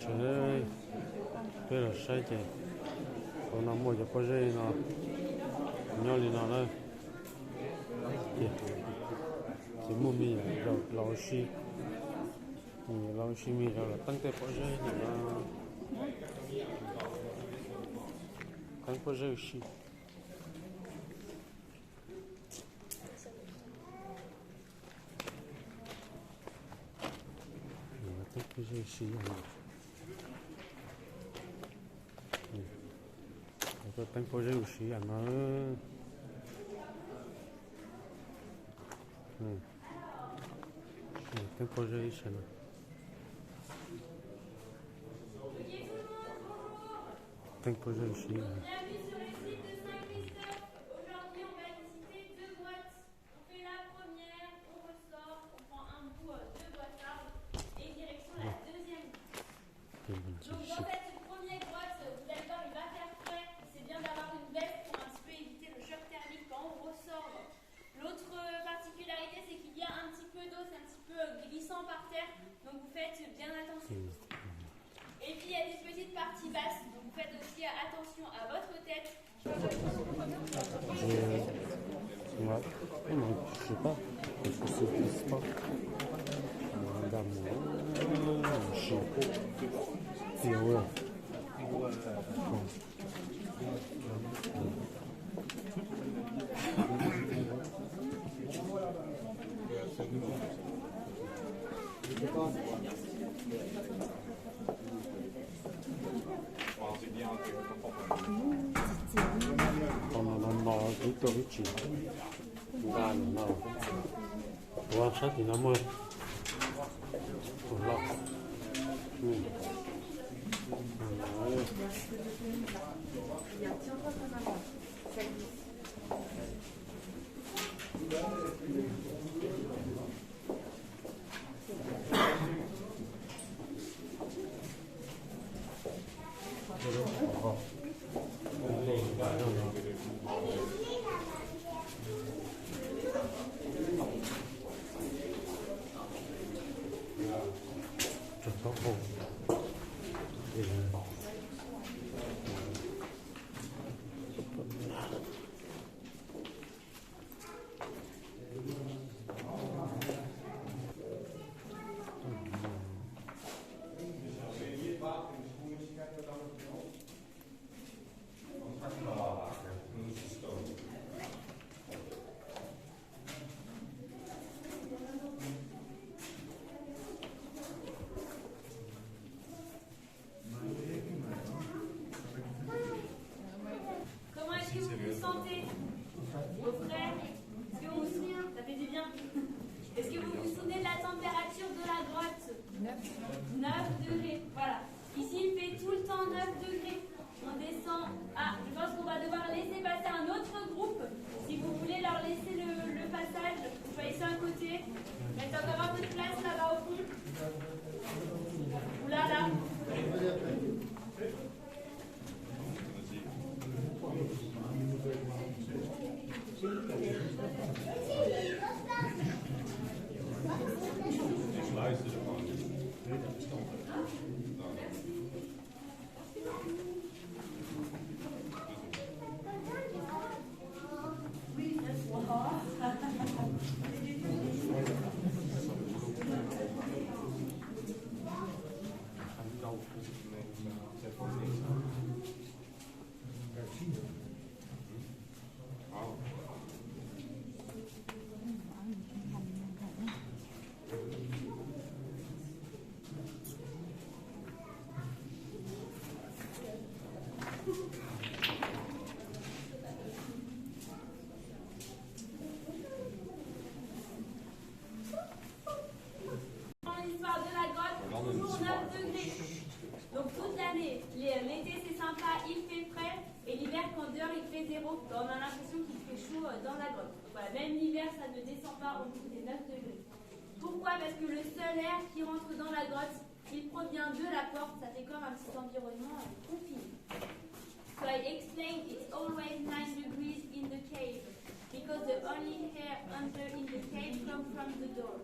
Trời, cái là sai chạy. Còn nằm mua cho có dây nó nhau thì nó đây. Chỉ mua mì rồi lâu xí. Lâu xí mì rồi là tăng tới có dây thì nó tăng có dây xí. Tăng có dây xí này. Tôi tăng có dây xí à nó. Tăng có dây xí này. Tăng có dây xí này. Donc en fait, le premier grotte, vous allez voir, il va faire frais. C'est bien d'avoir une veste pour un petit peu éviter le choc thermique quand on ressort. L'autre particularité, c'est qu'il y a un petit peu d'eau, c'est un petit peu glissant par terre. Donc vous faites bien attention. Et puis il y a des petites parties basses, donc vous faites aussi attention à votre tête. Ouais. Non, je sais pas. Je sais pas. Madame, je sais pas. Et ouais. Còn nó cái tôi chỉ ra nó quan sát thì nó mơ còn lọ Est-ce que vous vous souvenez de la température de la grotte? 9 degrés, voilà. Ici, il fait tout le temps 9 degrés. On descend. Ah, je pense qu'on va devoir laisser passer un autre groupe. Si vous voulez leur laisser le passage, vous choisissez un côté. Mettez encore un peu de place là-bas au fond. Oula là. L'été c'est sympa, il fait frais, et l'hiver quand dehors il fait 0, on a l'impression qu'il fait chaud dans la grotte. Donc voilà, même l'hiver ça ne descend pas au bout des 9 degrés. Pourquoi? Parce que le seul air qui rentre dans la grotte, il provient de la porte, ça fait comme un petit environnement confiné. So I explained it's always 9 degrees in the cave, because the only air under in the cave comes from the door.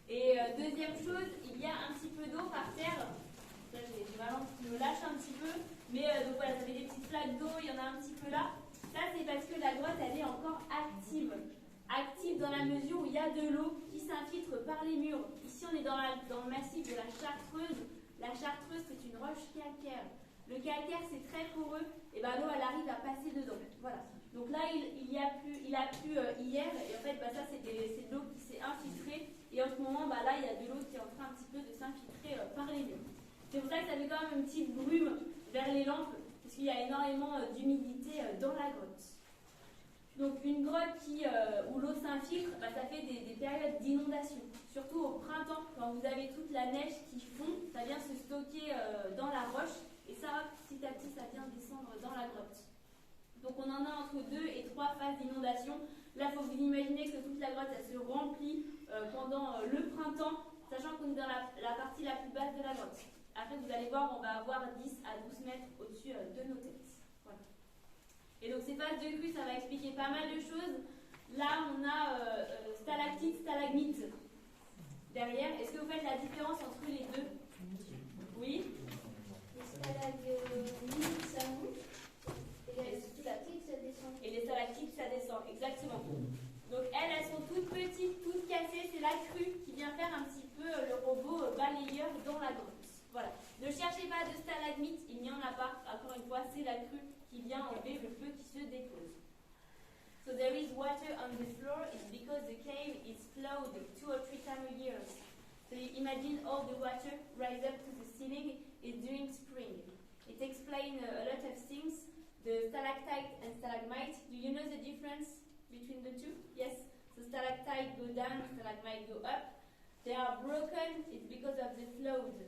Et deuxième chose, il y a un petit peu d'eau par terre. pas d'eau, il y en a un petit peu là. Ça, c'est parce que la grotte, elle est encore active. Active dans la mesure où il y a de l'eau qui s'infiltre par les murs. Ici, on est dans le massif de la Chartreuse. La Chartreuse, c'est une roche calcaire. Le calcaire, c'est très poreux, et ben l'eau, elle arrive à passer dedans. Voilà. Donc là, il a plu hier, et en fait, ça, c'est de l'eau qui s'est infiltrée. Et en ce moment, là, il y a de l'eau qui est en train un petit peu de s'infiltrer par les murs. C'est pour ça que ça fait quand même une petite brume vers les lampes, parce qu'il y a énormément d'humidité dans la grotte. Donc une grotte où l'eau s'infiltre, ça fait des périodes d'inondation. Surtout au printemps, quand vous avez toute la neige qui fond, ça vient se stocker dans la roche, et ça, petit à petit, ça vient descendre dans la grotte. Donc on en a entre 2 et 3 phases d'inondation. Là, il faut vous imaginer que toute la grotte, elle se remplit pendant le printemps, sachant qu'on est dans la partie la plus basse de la grotte. Après, vous allez voir, on va avoir 10 à 12 mètres au-dessus de nos têtes. Voilà. Et donc ces phases de crue, ça va expliquer pas mal de choses. Là, on a stalactite, stalagmite derrière. Est-ce que vous faites la différence entre les deux? Oui. Les stalagmites, ça monte. Et les stalactites, ça descend. Et les stalactites, ça descend, exactement. Donc elles sont toutes petites, toutes cassées. C'est la crue qui vient faire un petit peu le robot balayeur dans la grotte. Voilà. Ne cherchez pas de stalagmites, il n'y en a pas. Encore une fois, c'est la crue qui vient enlever le feu qui se dépose. So there is water on the floor. It's because the cave is flowed 2 or 3 times a year. So you imagine all the water rise up to the ceiling is during spring. It explains a lot of things. The stalactite and stalagmite. Do you know the difference between the two? Yes. So stalactite go down, stalagmite go up. They are broken. It's because of the flood.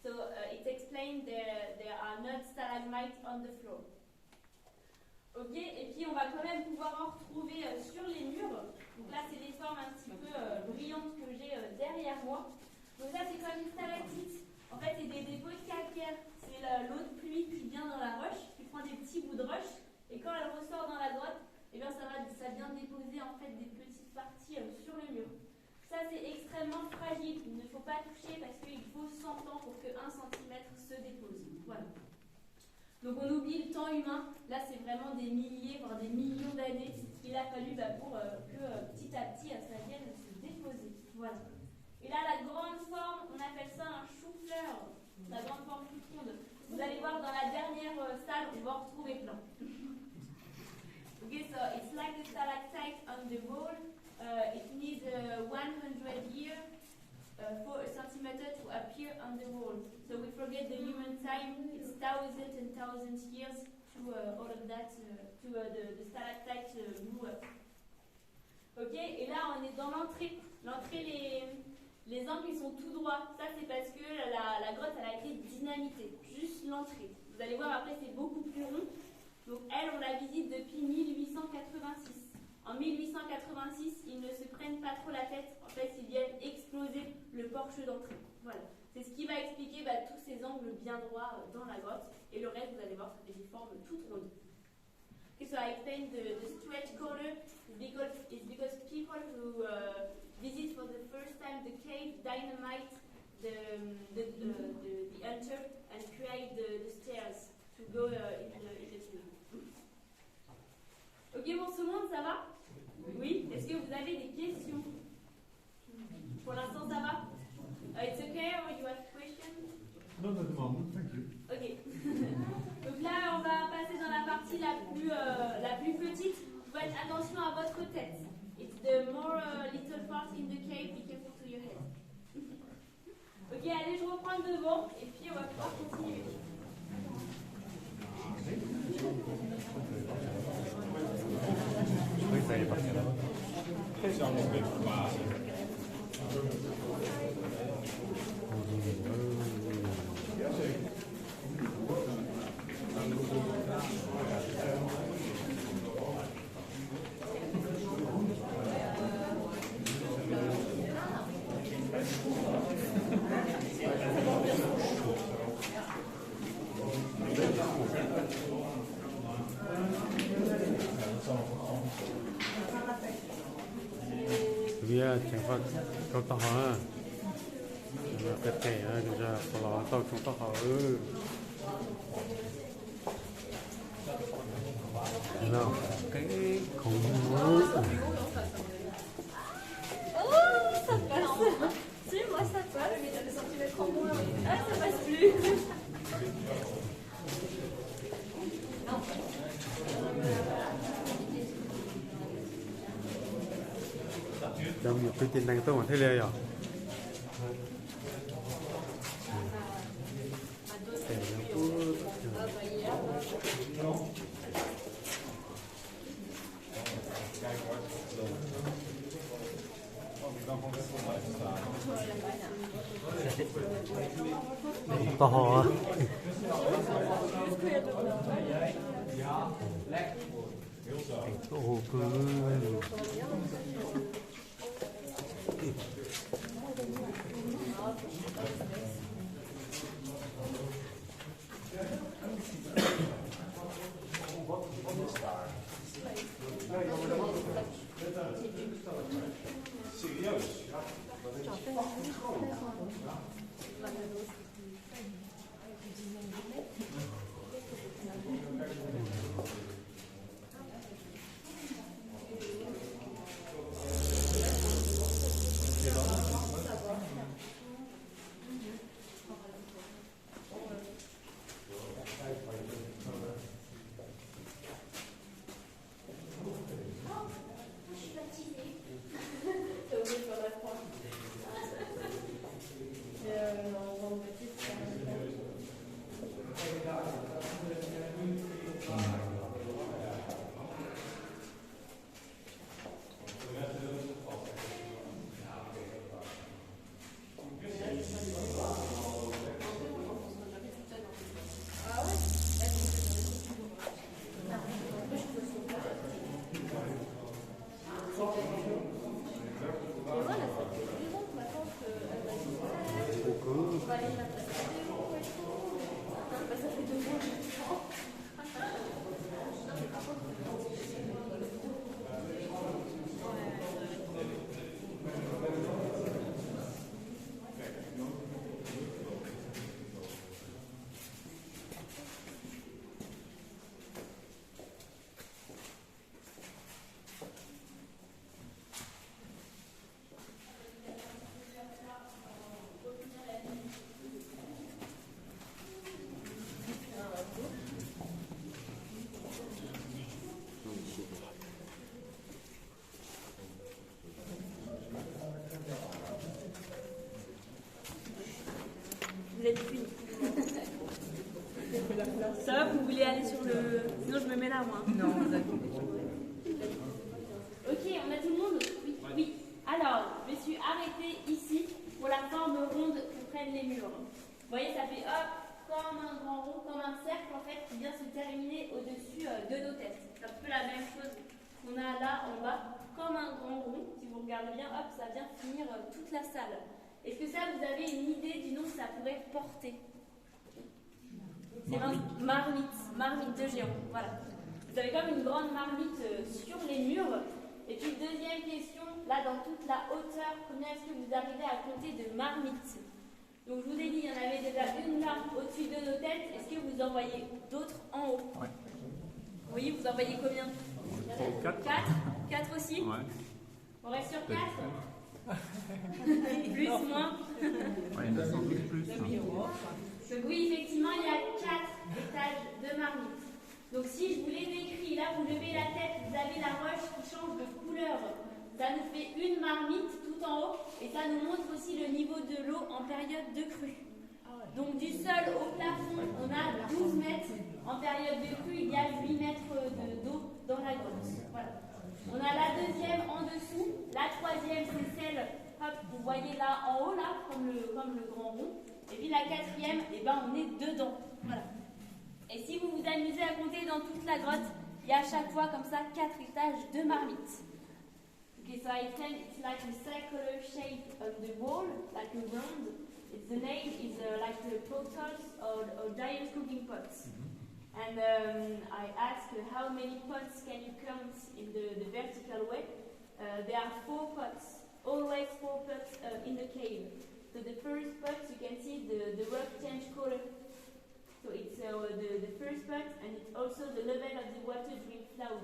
So it explains there are not stalagmites on the floor. Ok, et puis on va quand même pouvoir en retrouver sur les murs. Donc là, c'est des formes un petit peu brillantes que j'ai derrière moi. Donc ça, c'est comme une stalactite. En fait, c'est des dépôts de calcaire. C'est l'eau de pluie qui vient dans la roche, qui prend des petits bouts de roche, et quand elle ressort dans la grotte, eh bien, ça vient déposer en fait des petites parties sur le mur. Ça, c'est extrêmement fragile. Il ne faut pas toucher parce qu'il faut 100 ans pour que 1 cm se dépose. Voilà. Donc on oublie le temps humain. Là, c'est vraiment des milliers, voire des millions d'années qu'il a fallu pour que petit à petit, ça vienne se déposer. Voilà. Et là, la grande forme, on appelle ça un chou-fleur. La grande forme toute ronde. Vous allez voir dans la dernière salle, on va en retrouver plein. Okay, so it's like a stalactite on the wall. It needs 100 years for a centimeter to appear on the wall. So we forget the human time. It's thousands and thousands years to all of that, to the stalactite grew up. Ok, et là on est dans l'entrée. L'entrée, les angles ils sont tout droits. Ça c'est parce que la grotte elle a été dynamitée. Juste l'entrée. Vous allez voir après c'est beaucoup plus rond. Donc elle on la visite depuis 1886. En 1886, ils ne se prennent pas trop la tête. En fait, ils viennent exploser le porche d'entrée. Voilà. C'est ce qui va expliquer tous ces angles bien droits dans la grotte. Et le reste, vous allez voir, ça fait des formes toutes rondes. Okay, so I explained the straight corner is because people who visit for the first time the cave dynamite the enter and create the stairs to go in the tomb. Ok, bon, tout le monde, ça va? Oui? Est-ce que vous avez des questions? Pour l'instant, ça va? It's okay, or you have questions? Not at the moment, thank you. Ok. Donc là, on va passer dans la partie la plus petite. Faites attention à votre tête. It's the more little part in the cave, be careful to your head. Ok, allez, je reprends devant, et puis on va pouvoir continuer. Oui, ça y est parti. Vì chẳng phải câu tao hả? Cái kẻ chúng ta có lo tao chúng ta hỏi Nào, cái khủng bố. Oh, ça passe. Si, moi ça passe, mais t'as des centimètres en moins. Ah, ça passe plus. Đồng một cái tiền năng tôi mà thấy lê rồi. To hò. Ồ cứ Vous êtes puni. Ça va, vous voulez aller sur le... Sinon je me mets là, moi. Non, d'accord. Ok, on a tout le monde? Oui. Oui. Alors, je me suis arrêtée ici pour la forme ronde que prennent les murs. Vous voyez, ça fait hop, comme un grand rond, comme un cercle en fait, qui vient se terminer au-dessus de nos têtes. C'est un peu la même chose qu'on a là en bas, comme un grand rond. Si vous regardez bien, hop, ça vient finir toute la salle. Est-ce que ça, vous avez une idée du nom que ça pourrait porter? C'est marmite de géant. Voilà. Vous avez comme une grande marmite sur les murs. Et puis deuxième question, là dans toute la hauteur, combien est-ce que vous arrivez à compter de marmites? Donc je vous ai dit, il y en avait déjà une là au-dessus de nos têtes. Est-ce que vous en voyez d'autres en haut? Ouais. Oui, vous en voyez combien? 4. 4 aussi? Ouais. On reste sur 4? Plus, moins? Ouais, il y en a sans doute plus. Donc oui, effectivement, il y a 4 étages de marmite. Donc si je vous les décris, là vous levez la tête, vous avez la roche qui change de couleur. Ça nous fait une marmite tout en haut et ça nous montre aussi le niveau de l'eau en période de crue. Donc du sol au plafond, on a 12 mètres. En période de crue, il y a 8 mètres d'eau dans la grotte. Voilà. On a la deuxième en dessous. La troisième, c'est celle, hop, vous voyez là en haut, là, comme le grand rond. Et puis la quatrième, eh ben, on est dedans. Voilà. Et si vous vous amusez à compter dans toute la grotte, il y a à chaque fois comme ça 4 étages de marmite. Okay, so I think it's like a circular shape of the wall, like a round. The name is like the pots or giant cooking pots. And I asked how many pots can you count in the vertical way. There are 4 pots, always 4 pots in the cave. So the first pot, you can see the rock change color. So So it's the first part, and it's also the level of the water during flood.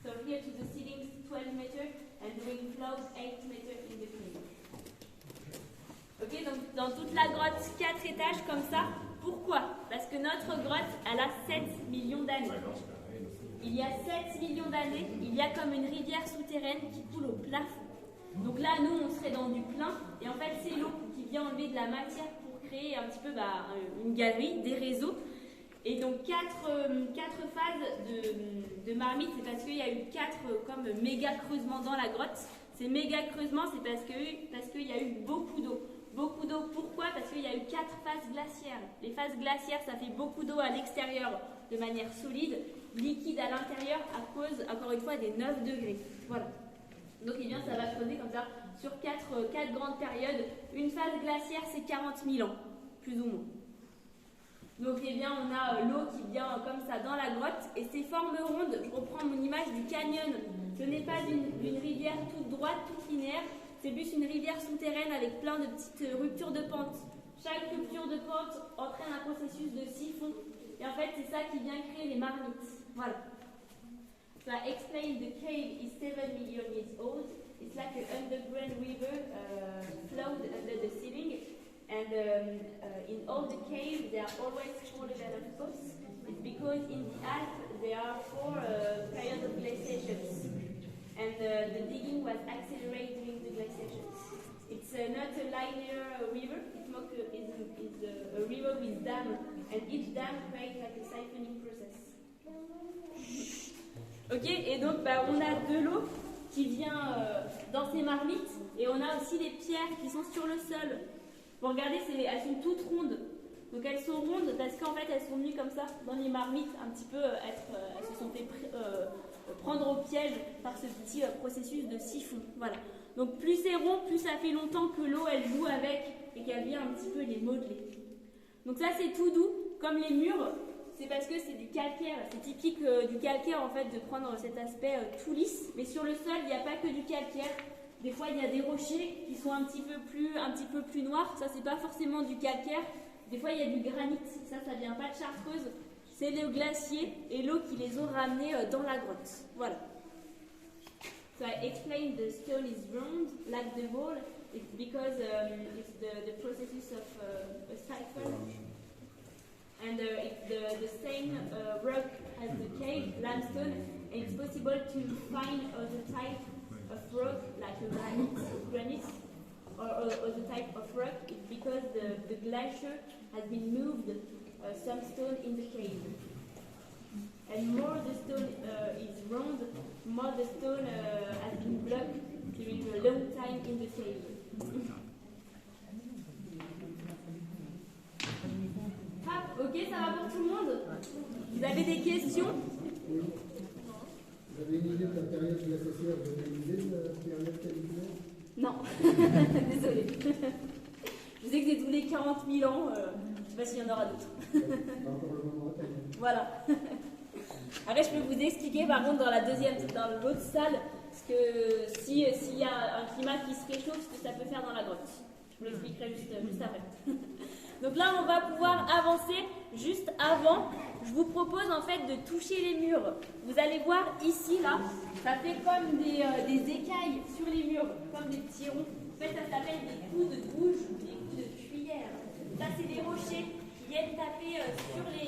So here to the ceiling 12 meters, and during flood 8 meters in the cave. Ok, donc dans toute la grotte, 4 étages comme ça. Pourquoi? Parce que notre grotte, elle a 7 millions d'années. Il y a 7 millions d'années, il y a comme une rivière souterraine qui coule au plafond. Donc là, nous, on serait dans du plein, et en fait, c'est l'eau qui vient enlever de la matière pour créer un petit peu une galerie, des réseaux. Et donc, 4 phases de marmite, c'est parce qu'il y a eu 4 comme méga creusements dans la grotte. Ces méga creusements, c'est parce qu'il y a eu beaucoup d'eau. Beaucoup d'eau, pourquoi? Parce qu'il y a eu 4 phases glaciaires. Les phases glaciaires, ça fait beaucoup d'eau à l'extérieur de manière solide, liquide à l'intérieur à cause, encore une fois, des 9 degrés. Voilà. Donc, eh bien, ça va creuser comme ça sur 4 grandes périodes. Une phase glaciaire, c'est 40 000 ans, plus ou moins. Donc, eh bien, on a l'eau qui vient comme ça dans la grotte. Et ces formes rondes, je reprends mon image du canyon. Ce n'est pas une rivière toute droite, toute linéaire. C'est plus une rivière souterraine avec plein de petites ruptures de pente. Chaque rupture de pente entraîne un processus de siphon. Et en fait, c'est ça qui vient créer les marmites. Voilà. So I explained the cave is 7 million years old. It's like an underground river flowed under the ceiling. And in all the caves, there are always 4 levels of posts. It's because in the Alps, there are 4 periods of glaciations. And the digging was accelerated during the glaciations. It's not a linear river, it's a river with dam, and each dam creates like a siphoning process. Ok, et donc on a de l'eau qui vient dans ces marmites, et on a aussi des pierres qui sont sur le sol. Vous regardez, elles sont toutes rondes. Donc elles sont rondes parce qu'en fait elles sont mises comme ça dans les marmites, un petit peu elles se sont fait prendre au piège par ce petit processus de siphon. Voilà. Donc plus c'est rond, plus ça fait longtemps que l'eau elle joue avec et qu'elle vient un petit peu les modeler. Donc ça c'est tout doux, comme les murs, c'est parce que c'est du calcaire. C'est typique du calcaire en fait de prendre cet aspect tout lisse. Mais sur le sol il n'y a pas que du calcaire. Des fois il y a des rochers qui sont un petit peu plus noirs. Ça c'est pas forcément du calcaire. Des fois il y a du granit. Ça vient pas de Chartreuse. C'est le glacier et l'eau qui les ont ramenés dans la grotte. Voilà. So I explained the stone is round like the wall. It's because it's the processes of a siphon. And it's the same rock as the cave, limestone. And it's possible to find other type of rock like a granite or the type of rock. It's because the glacier has been moved some stone in the cave. And more the stone is round, more the stone has been blocked during a long time in the cave. Ah, ok, ça va pour tout le monde? Vous avez des questions? Oui. Vous avez une idée de la période glaciaire? Vous avez une idée de la période caniculaire? Non, désolée. Je sais que c'est tous les 40 000 ans, je ne sais pas s'il y en aura d'autres. Voilà. Après, je peux vous expliquer par contre dans l'autre salle, parce que s'il y a un climat qui se réchauffe, ce que ça peut faire dans la grotte. Je vous l'expliquerai juste après. Donc là, on va pouvoir avancer. Juste avant, je vous propose en fait de toucher les murs. Vous allez voir ici, là, ça fait comme des écailles sur les murs, comme des petits ronds. En fait, ça s'appelle des coups de bouge, des coups de cuillère. Ça, c'est des rochers qui viennent taper sur les